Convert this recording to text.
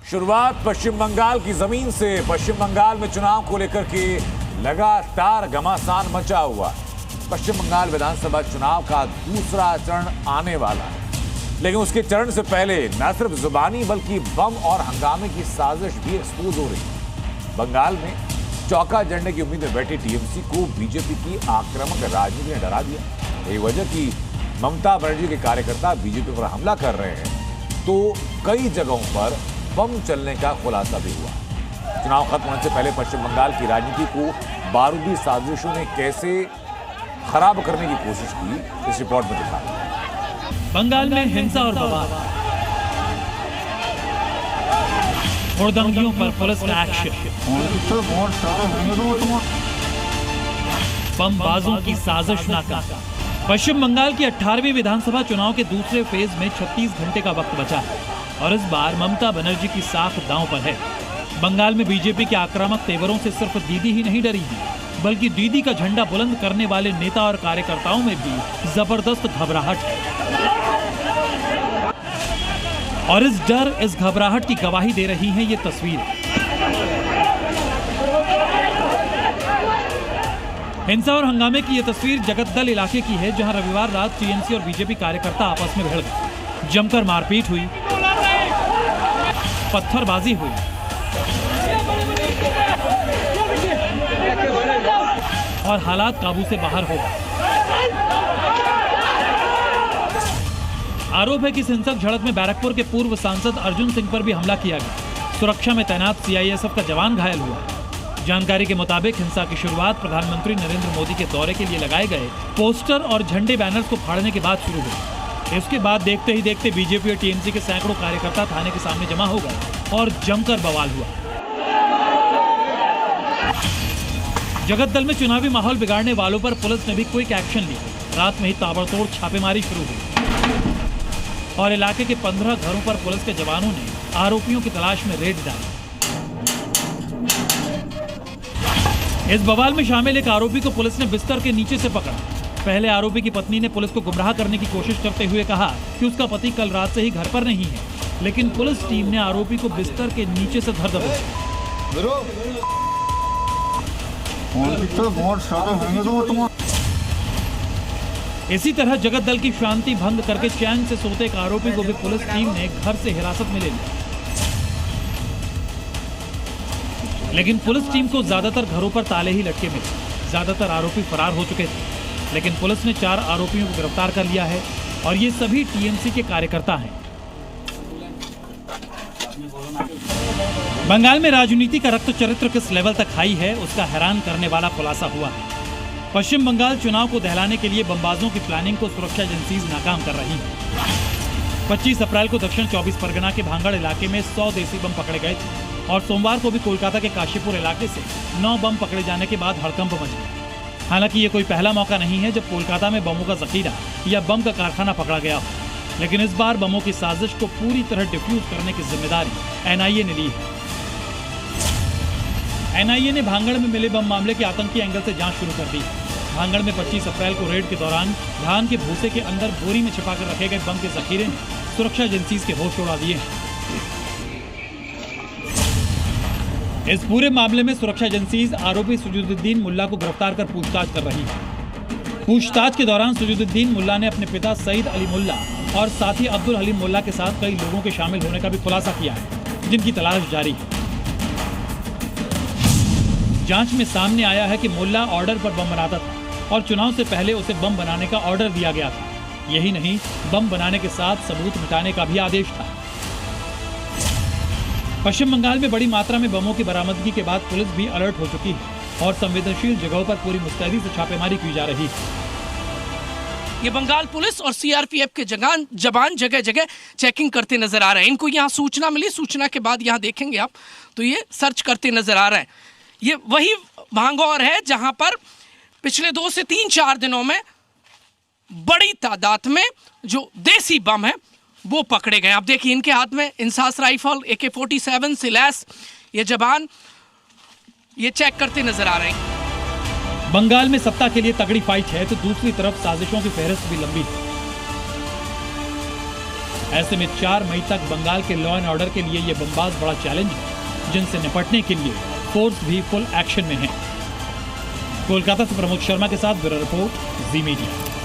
शुरुआत पश्चिम बंगाल की जमीन से। पश्चिम बंगाल में चुनाव को लेकर के लगातार घमासान मचा हुआ। पश्चिम बंगाल विधानसभा चुनाव का दूसरा चरण आने वाला है, लेकिन उसके चरण से पहले न सिर्फ जुबानी बल्कि बम और हंगामे की साजिश भी एक्सपोज हो रही है। बंगाल में चौका जड़ने की उम्मीद में बैठी टीएमसी को बीजेपी की आक्रामक राजनीति ने डरा दिया। यही वजह कि ममता बनर्जी के कार्यकर्ता बीजेपी पर हमला कर रहे हैं, तो कई जगहों पर बम चलने का खुलासा भी हुआ। चुनाव खत्म होने से पहले पश्चिम बंगाल की राजनीति को बारूदी साजिशों ने कैसे खराब करने की कोशिश की, इस रिपोर्ट में दिखा। बंगाल में हिंसा और बवाल, हुड़दंगियों पर पुलिस का एक्शन, बमबाजों की साजिश नाकाम। पश्चिम बंगाल की 18वीं विधानसभा चुनाव के दूसरे फेज में 36 घंटे का वक्त बचा है और इस बार ममता बनर्जी की साख दांव पर है। बंगाल में बीजेपी के आक्रामक तेवरों से सिर्फ दीदी ही नहीं डरी है, बल्कि दीदी का झंडा बुलंद करने वाले नेता और कार्यकर्ताओं में भी जबरदस्त घबराहट है। और इस डर, इस घबराहट की गवाही दे रही हैं ये तस्वीरें। हिंसा और हंगामे की ये तस्वीर जगतदल इलाके की है, जहां रविवार रात टीएमसी और बीजेपी कार्यकर्ता आपस में भिड़ गए। जमकर मारपीट हुई, पत्थरबाजी हुई और हालात काबू से बाहर हो गए। आरोप है कि इस हिंसक झड़प में बैरकपुर के पूर्व सांसद अर्जुन सिंह पर भी हमला किया गया। सुरक्षा में तैनात सीआईएसएफ का जवान घायल हुआ। जानकारी के मुताबिक हिंसा की शुरुआत प्रधानमंत्री नरेंद्र मोदी के दौरे के लिए लगाए गए पोस्टर और झंडे बैनर्स को फाड़ने के बाद शुरू हुई। इसके बाद देखते ही देखते बीजेपी और टीएमसी के सैकड़ों कार्यकर्ता थाने के सामने जमा हो गए और जमकर बवाल हुआ। जगतदल में चुनावी माहौल बिगाड़ने वालों पर पुलिस ने भी क्विक एक्शन लिया। रात में ही ताबड़तोड़ छापेमारी शुरू हुई और इलाके के 15 घरों पर पुलिस के जवानों ने आरोपियों की तलाश में रेड डाली। इस बवाल में शामिल एक आरोपी को पुलिस ने बिस्तर के नीचे से पकड़ा। पहले आरोपी की पत्नी ने पुलिस को गुमराह करने की कोशिश करते हुए कहा कि उसका पति कल रात से ही घर पर नहीं है, लेकिन पुलिस टीम ने आरोपी को बिस्तर के नीचे से धर दबोचा। इसी तरह जगतदल की शांति भंग करके चैन से सोते एक आरोपी को भी पुलिस टीम ने घर से हिरासत में ले लिया। लेकिन पुलिस टीम को ज्यादातर घरों पर ताले ही लटके मिले। ज्यादातर आरोपी फरार हो चुके थे, लेकिन पुलिस ने 4 आरोपियों को गिरफ्तार कर लिया है और ये सभी टीएमसी के कार्यकर्ता हैं। बंगाल में राजनीति का रक्त चरित्र किस लेवल तक हाई है, उसका हैरान करने वाला खुलासा हुआ है। पश्चिम बंगाल चुनाव को दहलाने के लिए बमबाजों की प्लानिंग को सुरक्षा एजेंसीज नाकाम कर रही है। 25 अप्रैल को दक्षिण 24 परगना के भांगड़ इलाके में 100 देसी बम पकड़े गए थे और सोमवार को भी कोलकाता के काशीपुर इलाके से 9 बम पकड़े जाने के बाद हड़कंप मच गया। हालांकि ये कोई पहला मौका नहीं है जब कोलकाता में बमों का जखीरा या बम का कारखाना पकड़ा गया हो, लेकिन इस बार बमों की साजिश को पूरी तरह डिफ्यूज करने की जिम्मेदारी एनआईए ने ली है। एनआईए ने भांगड़ में मिले बम मामले के आतंकी एंगल से जांच शुरू कर दी। भांगड़ में 25 अप्रैल को रेड के दौरान धान के भूसे के अंदर बोरी में छिपाकर रखे गए बम के जखीरे ने सुरक्षा एजेंसीज के होश उड़ा दिए हैं। इस पूरे मामले में सुरक्षा एजेंसीज आरोपी सुजुद्दीन मुल्ला को गिरफ्तार कर पूछताछ कर रही है। पूछताछ के दौरान सुजुद्दीन मुल्ला ने अपने पिता सईद अली मुल्ला और साथी अब्दुल हलीम मुल्ला के साथ कई लोगों के शामिल होने का भी खुलासा किया है, जिनकी तलाश जारी है। जांच में सामने आया है कि मुल्ला ऑर्डर पर बम बनाता था और चुनाव से पहले उसे बम बनाने का ऑर्डर दिया गया था। यही नहीं, बम बनाने के साथ सबूत मिटाने का भी आदेश था। पश्चिम बंगाल में बड़ी मात्रा में बमों की बरामदगी के बाद पुलिस भी अलर्ट हो चुकी है और संवेदनशील जगहों पर पूरी मुस्तैदी से छापेमारी की जा रही है। ये बंगाल पुलिस और सीआरपीएफ के जवान जगह जगह चेकिंग करते नजर आ रहे हैं। इनको यहाँ सूचना मिली, सूचना के बाद यहाँ देखेंगे आप तो ये सर्च करते नजर आ रहे हैं। ये वही भांगौर है जहां पर पिछले 2 से 3-4 दिनों में बड़ी तादाद में जो देसी बम है वो पकड़े गए। आप देखिए इनके हाथ में इंसास राइफल, AK-47 से लैस ये जवान ये चेक करते नजर आ रहे हैं। बंगाल में सत्ता के लिए तगड़ी फाइट है तो दूसरी तरफ साजिशों की फहरिस्त भी लंबी है। ऐसे में 4 मई तक बंगाल के लॉ एंड ऑर्डर के लिए ये बमबाज बड़ा चैलेंज है, जिनसे निपटने के लिए फोर्स भी फुल एक्शन में है। कोलकाता से प्रमोद शर्मा के साथ ब्यूरो रिपोर्ट, जी मीडिया।